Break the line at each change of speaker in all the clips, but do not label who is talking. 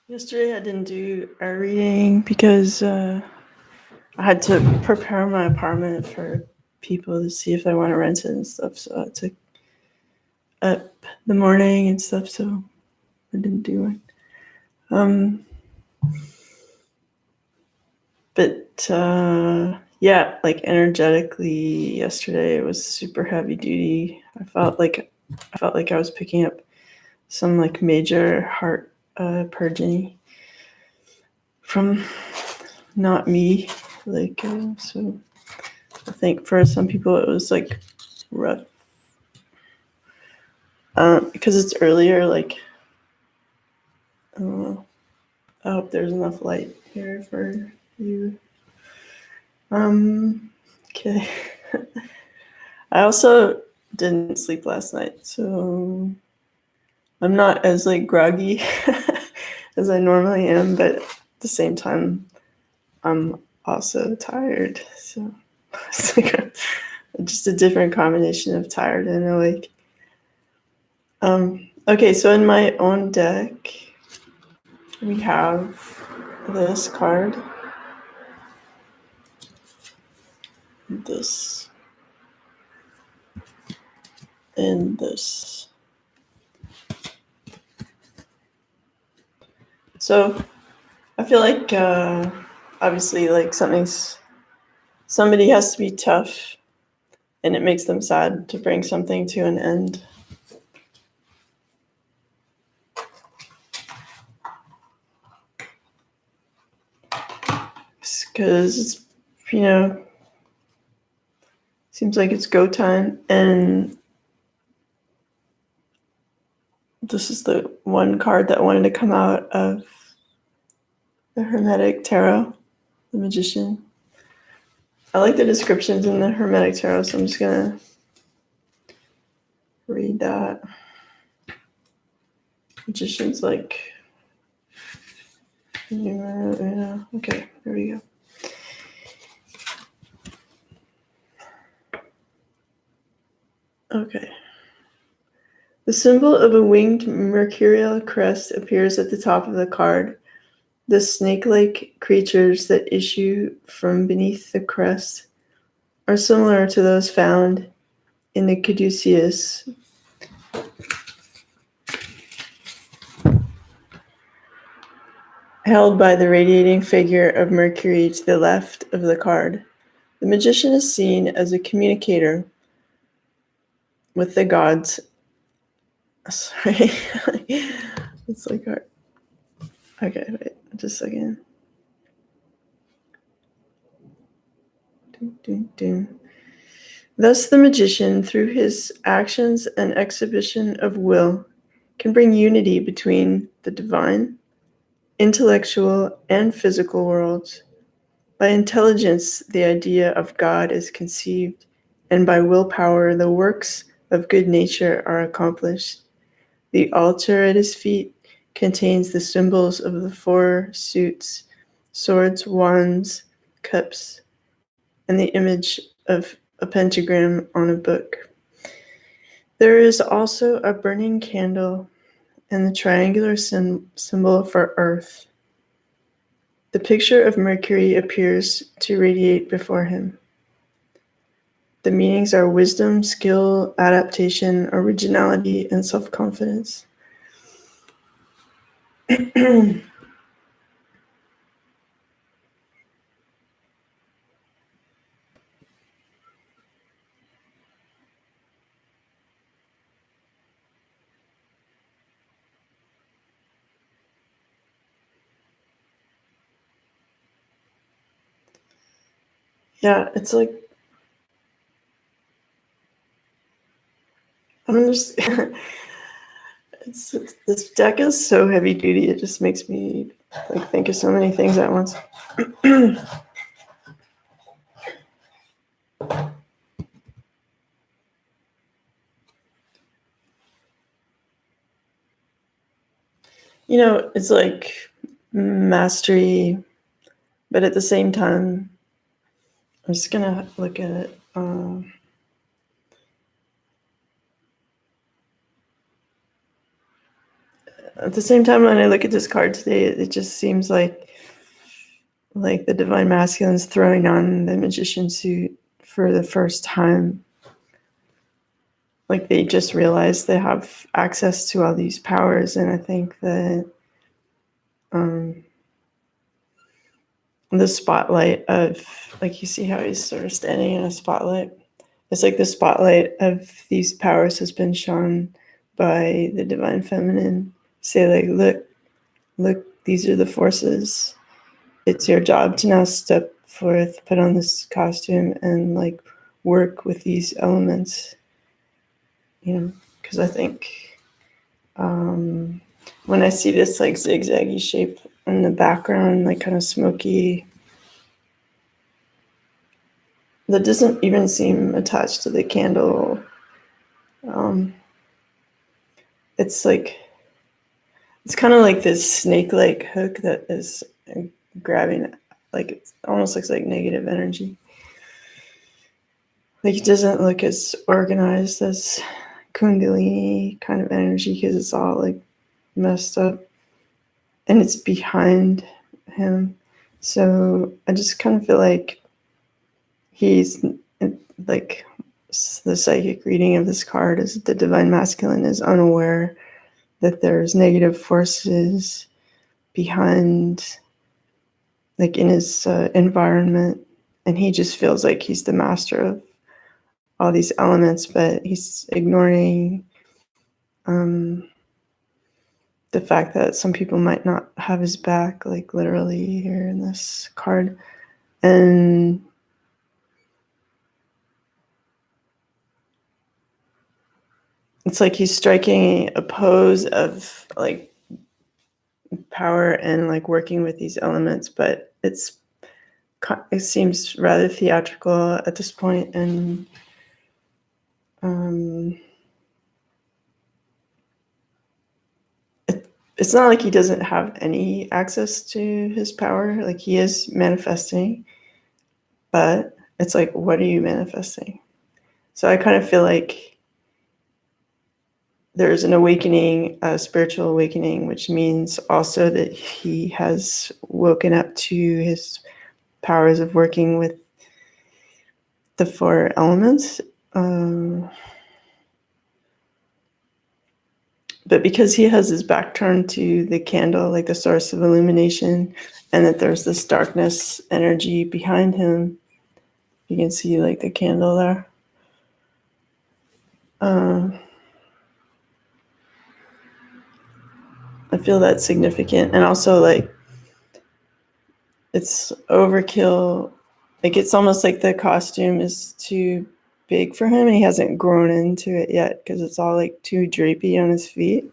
Yesterday I didn't do a reading because I had to prepare my apartment for people to see if they want to rent it and stuff. So I took up the morning and stuff, so I didn't do one. But yeah, like energetically yesterday it was super heavy duty. I felt like I was picking up some like major heart purging from not me. Like so I think for some people it was like rough because it's earlier. Like I don't know. I hope there's enough light here for you. Okay. I also didn't sleep last night, so I'm not as like groggy as I normally am, but at the same time, I'm also tired. So it's like just a different combination of tired and awake. Okay, so in my own deck, we have this card, this, and this. So I feel like obviously like somebody has to be tough, and it makes them sad to bring something to an end. Because it's, seems like it's go time, and this is the one card that wanted to come out of the Hermetic Tarot, the Magician. I like the descriptions in the Hermetic Tarot, so I'm just gonna read that. Magician's like, okay, there we go. Okay. The symbol of a winged mercurial crest appears at the top of the card. The snake-like creatures that issue from beneath the crest are similar to those found in the caduceus, held by the radiating figure of Mercury to the left of the card. The magician is seen as a communicator with the gods. Sorry. It's like hard. Okay, wait, just a second. Thus the magician, through his actions and exhibition of will, can bring unity between the divine, intellectual, and physical worlds. By intelligence, the idea of God is conceived, and by willpower, the works of good nature are accomplished. The altar at his feet contains the symbols of the four suits, swords, wands, cups, and the image of a pentagram on a book. There is also a burning candle and the triangular symbol for earth. The picture of Mercury appears to radiate before him. The meanings are wisdom, skill, adaptation, originality, and self-confidence. Yeah, it's like, I'm just, this deck is so heavy duty, it just makes me like think of so many things at once. It's like mastery, but at the same time, I'm just gonna look at it. At the same time, when I look at this card today, it just seems like the divine masculine is throwing on the magician suit for the first time. Like they just realized they have access to all these powers, and I think that the spotlight of, like, you see how he's sort of standing in a spotlight. It's like the spotlight of these powers has been shone by the divine feminine. Say, like, look, these are the forces. It's your job to now step forth, put on this costume, and like work with these elements. You know, because I think when I see this like zigzaggy shape in the background, like kind of smoky, that doesn't even seem attached to the candle. It's like, it's kind of like this snake-like hook that is grabbing, like it almost looks like negative energy. Like it doesn't look as organized as Kundalini kind of energy because it's all like messed up and it's behind him. So I just kind of feel like he's like, the psychic reading of this card is the divine masculine is unaware that there's negative forces behind, like in his environment, and he just feels like he's the master of all these elements, but he's ignoring the fact that some people might not have his back, like literally here in this card. And it's like he's striking a pose of like power and like working with these elements, but it seems rather theatrical at this point. And it's not like he doesn't have any access to his power. Like he is manifesting, but it's like, what are you manifesting? So I kind of feel like there's an awakening, a spiritual awakening, which means also that he has woken up to his powers of working with the four elements. But because he has his back turned to the candle, like the source of illumination, and that there's this darkness energy behind him, you can see like the candle there. I feel that's significant. And also like it's overkill. Like it's almost like the costume is too big for him and he hasn't grown into it yet because it's all like too drapey on his feet.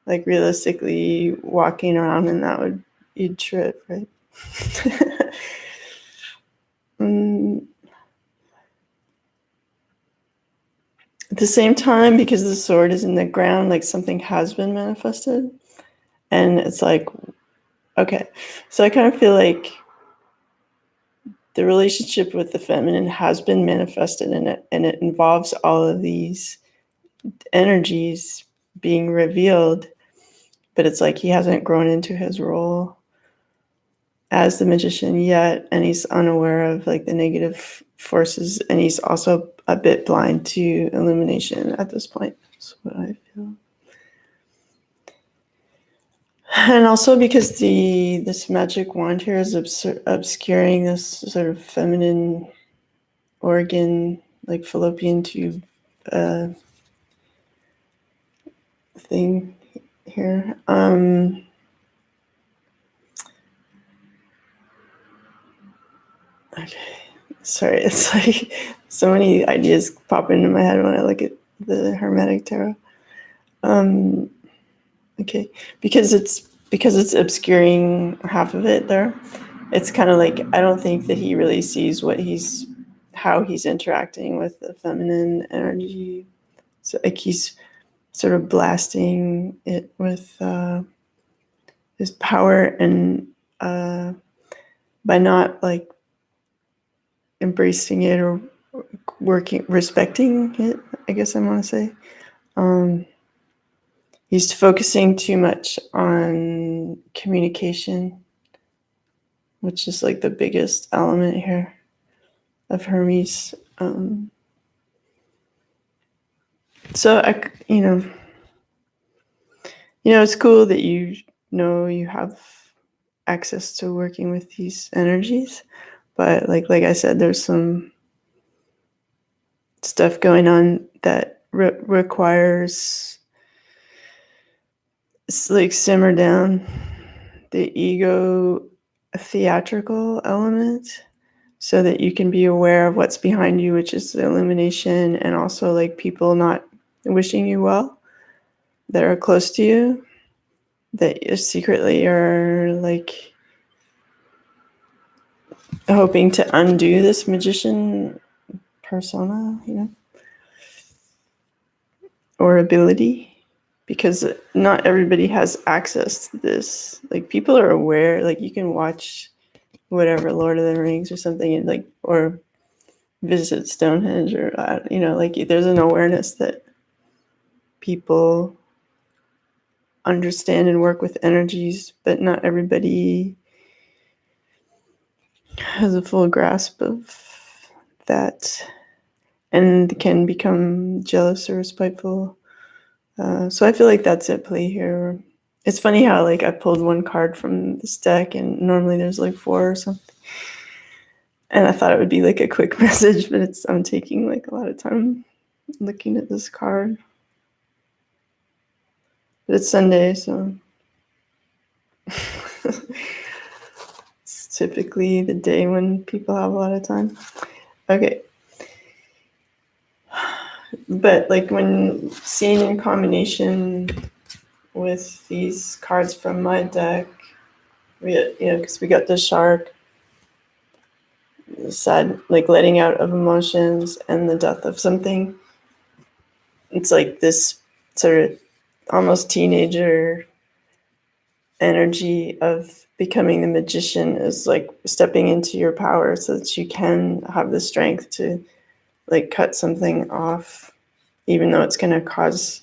Like realistically walking around in that you'd trip, right? At the same time, because the sword is in the ground, like something has been manifested. And it's like, okay. So I kind of feel like the relationship with the feminine has been manifested in it, and it involves all of these energies being revealed, but it's like he hasn't grown into his role as the magician yet, and he's unaware of like the negative forces, and he's also a bit blind to illumination at this point. That's what I feel. And also because this magic wand here is obscuring this sort of feminine organ, like fallopian tube thing here. Okay, sorry, it's like so many ideas pop into my head when I look at the Hermetic Tarot. Okay, because it's obscuring half of it there. It's kind of like, I don't think that he really sees how he's interacting with the feminine energy. So like he's sort of blasting it with his power, and by not like embracing it or respecting it, I guess I want to say, he's focusing too much on communication, which is like the biggest element here of Hermes. So it's cool that you have access to working with these energies, but like I said, there's some stuff going on that requires like simmer down the ego theatrical element so that you can be aware of what's behind you, which is the illumination, and also like people not wishing you well that are close to you, that you secretly are like hoping to undo this magician persona, or ability, because not everybody has access to this. Like people are aware, like you can watch whatever Lord of the Rings or something, and like, or visit Stonehenge, or like there's an awareness that people understand and work with energies, but not everybody has a full grasp of that and can become jealous or spiteful. So I feel like that's at play here. It's funny how like I pulled one card from this deck and normally there's like 4 or something. And I thought it would be like a quick message, but I'm taking like a lot of time looking at this card. But it's Sunday, so it's typically the day when people have a lot of time. Okay. But like when seen in combination with these cards from my deck, because we got the shark, the sad, like letting out of emotions, and the death of something. It's like this sort of almost teenager energy of becoming the magician is like stepping into your power so that you can have the strength to like cut something off, even though it's going to cause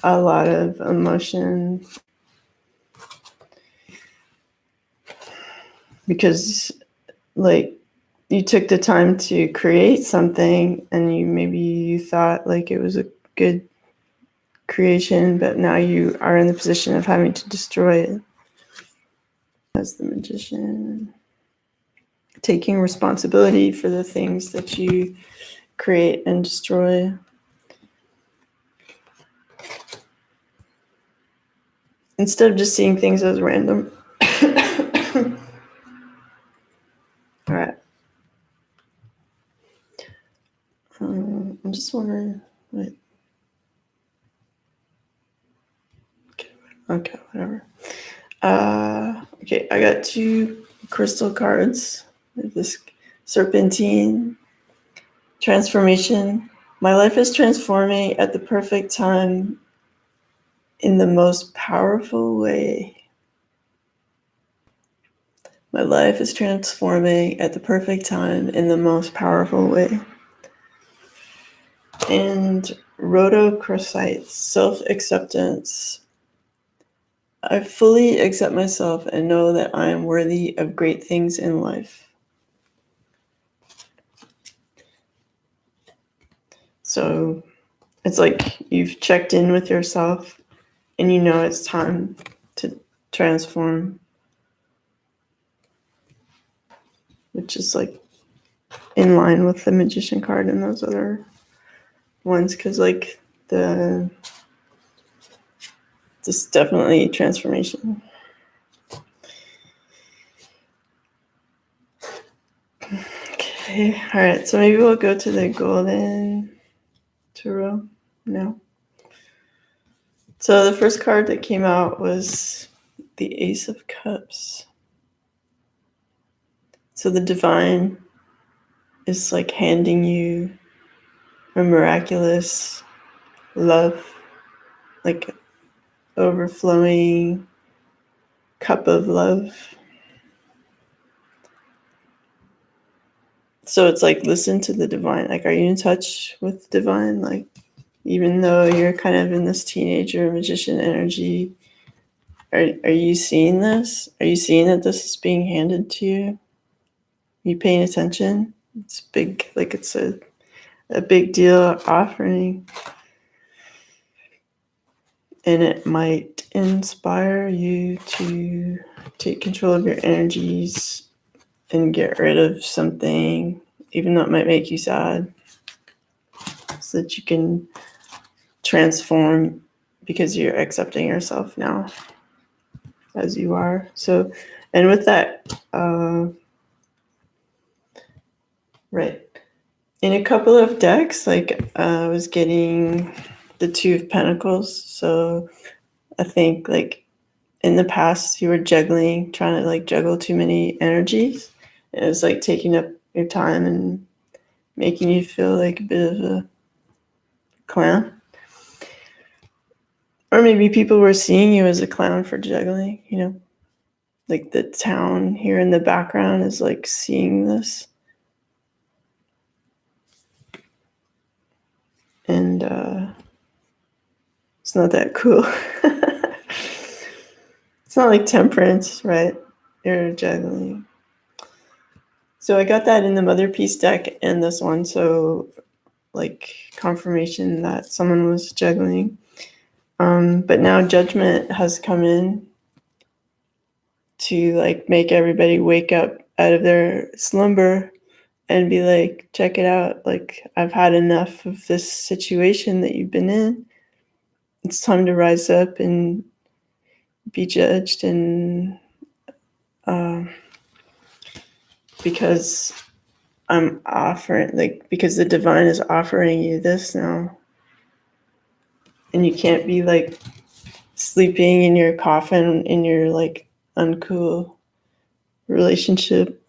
a lot of emotion, because like you took the time to create something and you thought like it was a good creation, but now you are in the position of having to destroy it. As the magician, taking responsibility for the things that you create and destroy. Instead of just seeing things as random. All right. I'm just wondering. Wait. Okay, whatever. Okay, I got 2 crystal cards. This serpentine transformation. My life is transforming at the perfect time in the most powerful way. My life is transforming at the perfect time in the most powerful way. And rhodochrosite, self-acceptance. I fully accept myself and know that I am worthy of great things in life. So it's like you've checked in with yourself and you know it's time to transform, which is like in line with the magician card and those other ones, because like this definitely transformation. Okay, all right, so maybe we'll go to the golden tarot now. So the first card that came out was the Ace of Cups. So the divine is like handing you a miraculous love, like overflowing cup of love. So it's like, listen to the divine. Like, are you in touch with divine? Like, even though you're kind of in this teenager magician energy, are you seeing this? Are you seeing that this is being handed to you? Are you paying attention? It's big, like it's a big deal offering. And it might inspire you to take control of your energies and get rid of something, even though it might make you sad, so that you can transform because you're accepting yourself now as you are. So, and with that, right, in a couple of decks, like I was getting the Two of Pentacles. So I think like in the past you were juggling, trying to like juggle too many energies. It was like taking up your time and making you feel like a bit of a clown. Or maybe people were seeing you as a clown for juggling, you know, like the town here in the background is like seeing this. And it's not that cool. It's not like Temperance, right? You're juggling. So I got that in the Mother Peace deck and this one. So like confirmation that someone was juggling. But now Judgment has come in to like make everybody wake up out of their slumber and be like, check it out. Like, I've had enough of this situation that you've been in. It's time to rise up and be judged. And because I'm offering, like, because the divine is offering you this now. And you can't be like sleeping in your coffin in your like uncool relationship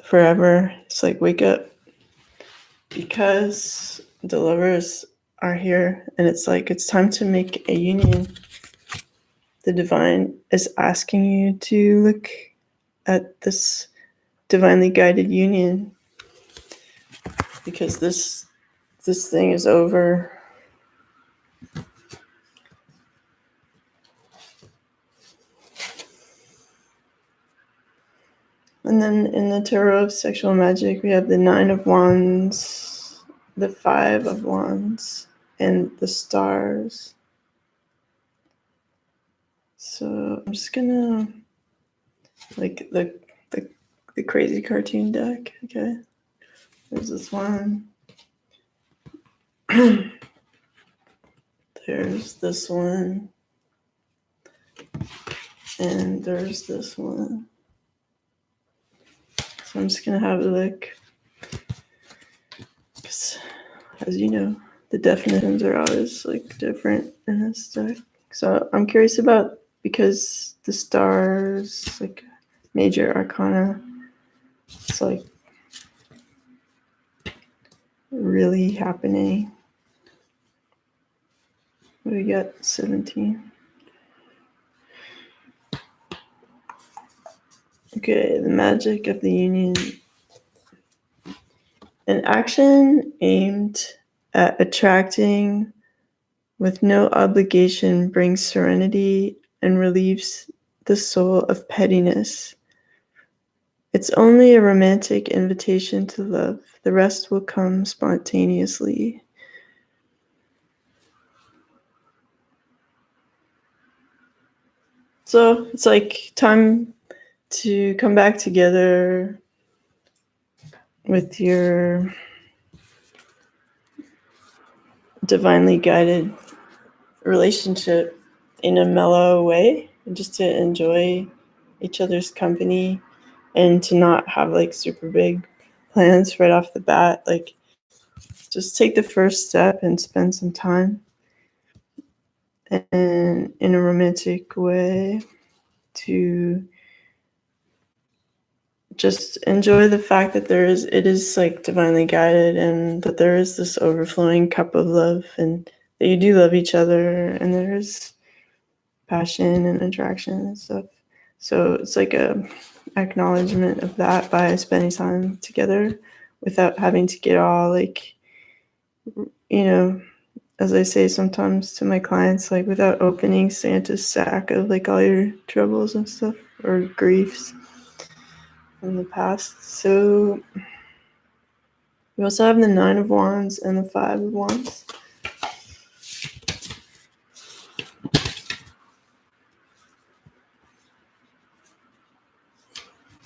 forever. It's like, wake up, because the lovers are here, and it's like it's time to make a union. The divine is asking you to look at this divinely guided union, because this thing is over. And then in the Tarot of Sexual Magic, we have the Nine of Wands, the Five of Wands, and the Stars. So I'm just gonna, like, the crazy cartoon deck, okay? There's this one. There's this one. And there's this one. So I'm just gonna have a look. Because, as you know, the definitions are always like different in this deck. So I'm curious about, because the stars, like major arcana, it's like really happening. What do we got? 17. Okay, the magic of the union. An action aimed at attracting with no obligation brings serenity and relieves the soul of pettiness. It's only a romantic invitation to love. The rest will come spontaneously. So it's like time to come back together with your divinely guided relationship in a mellow way, just to enjoy each other's company and to not have like super big plans right off the bat. Like, just take the first step and spend some time and in a romantic way to just enjoy the fact that it is like divinely guided, and that there is this overflowing cup of love, and that you do love each other, and there is passion and attraction and stuff. So it's like a acknowledgement of that by spending time together without having to get all like you know, as I say sometimes to my clients, like without opening Santa's sack of like all your troubles and stuff or griefs from the past. So we also have the Nine of Wands and the Five of Wands.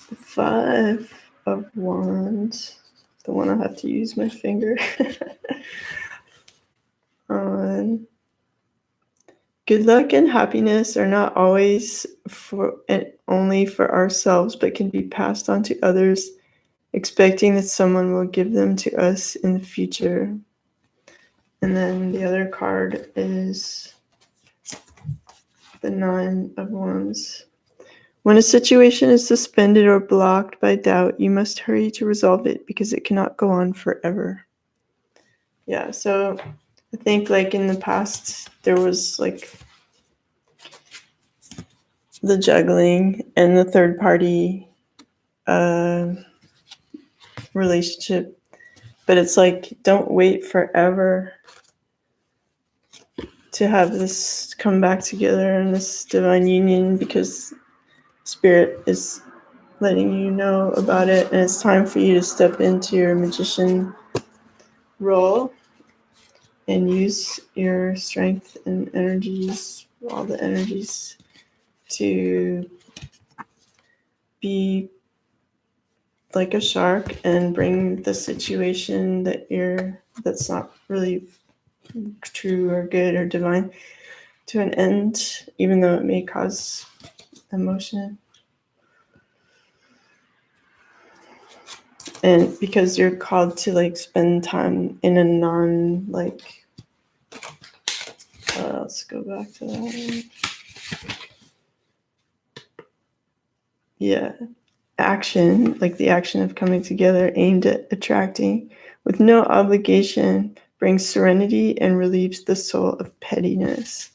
The Five of Wands, the one I have to use my finger on. Good luck and happiness are not always for and only for ourselves, but can be passed on to others, expecting that someone will give them to us in the future. And then the other card is the Nine of Wands. When a situation is suspended or blocked by doubt, you must hurry to resolve it because it cannot go on forever. Yeah, so I think like in the past, there was like the juggling and the third party relationship, but it's like, don't wait forever to have this come back together in this divine union, because spirit is letting you know about it, and it's time for you to step into your magician role and use your strength and energies, all the energies, to be like a shark and bring the situation that's not really true or good or divine to an end, even though it may cause emotion. And because you're called to like spend time in a non like let's go back to that. Yeah, action, like the action of coming together aimed at attracting with no obligation, brings serenity and relieves the soul of pettiness.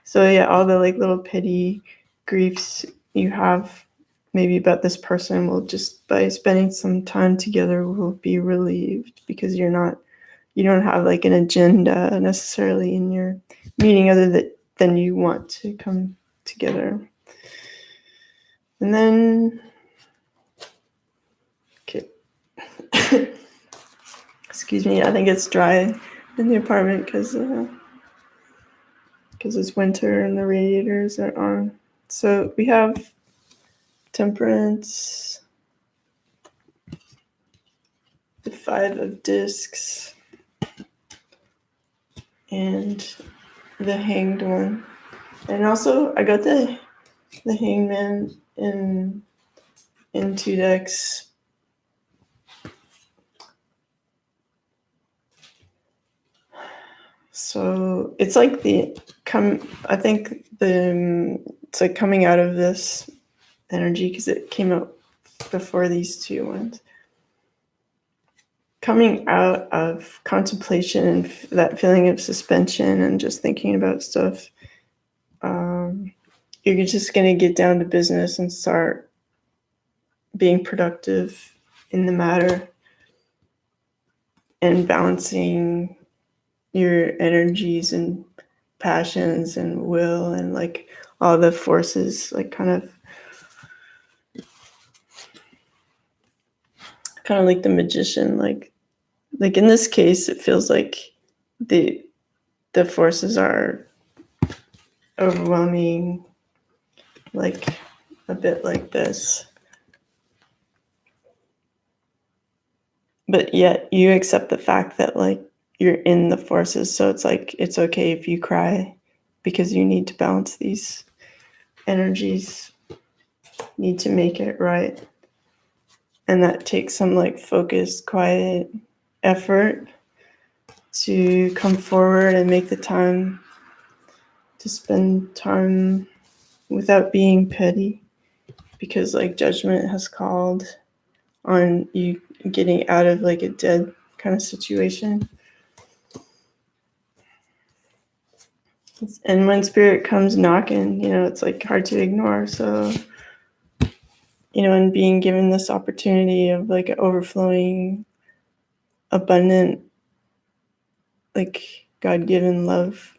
So yeah, all the like little petty griefs you have maybe about this person will just, by spending some time together, will be relieved, because you don't have like an agenda necessarily in your meeting other than you want to come together. And then okay. Excuse me, I think it's dry in the apartment because it's winter and the radiators are on. So we have Temperance, the Five of Discs, and the Hanged One. And also I got the Hangman in 2 decks. So it's like I think it's like coming out of this energy, because it came out before these two ones. Coming out of contemplation and that feeling of suspension and just thinking about stuff, you're just going to get down to business and start being productive in the matter and balancing your energies and passions and will and like all the forces, like kind of like the magician, like in this case it feels like the forces are overwhelming, like a bit like this, but yet you accept the fact that like you're in the forces, so it's like it's okay if you cry, because you need to balance these energies, need to make it right, and that takes some like focused, quiet effort to come forward and make the time to spend time without being petty, because like judgment has called on you getting out of like a dead kind of situation. And when spirit comes knocking, it's like hard to ignore. So, and being given this opportunity of like overflowing, abundant like God-given love,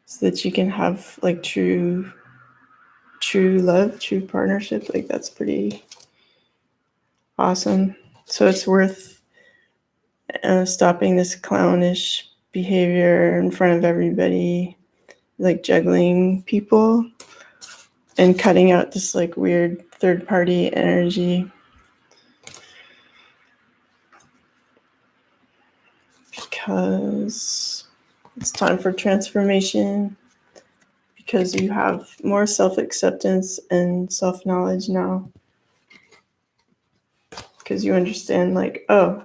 so that you can have like true love, true partnership. Like that's pretty awesome. So it's worth stopping this clownish behavior in front of everybody, like juggling people, and cutting out this like weird third party energy, because it's time for transformation, because you have more self-acceptance and self-knowledge now, because you understand like, oh,